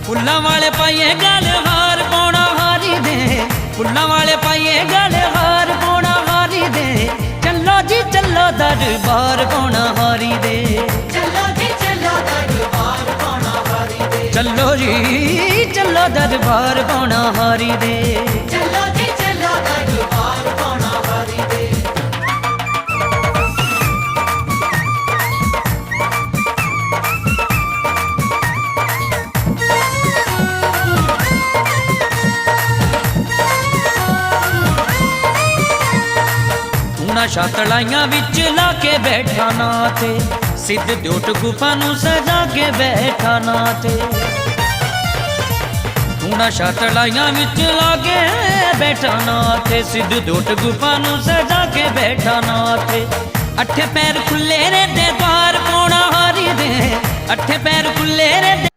फुल्लां वाले पाइए गल हार पौना हारी दे, फुल्लां वाले पाइए गल हार पौना हारी दे। चलो जी चलो दरबार पौना हारी दे, चलो जी चलो दरबार पौना हारी दे, चलो जी चलो दरबार पौना हारी दे। चलो जी चलो दरबार पौना हारी दे। शातलाइयां विच लाके बैठा नाथे, सिद्ध द्योट गुफा नूं सजा के बैठा नाथे। तूना शातलाइयां विच लाके बैठा नाथे, सिद्ध द्योट गुफा नूं सजा के बैठा नाथे। अठे पैर खुले रे दे द्वार पौना हारी दे, अठे पैर खुले रे दे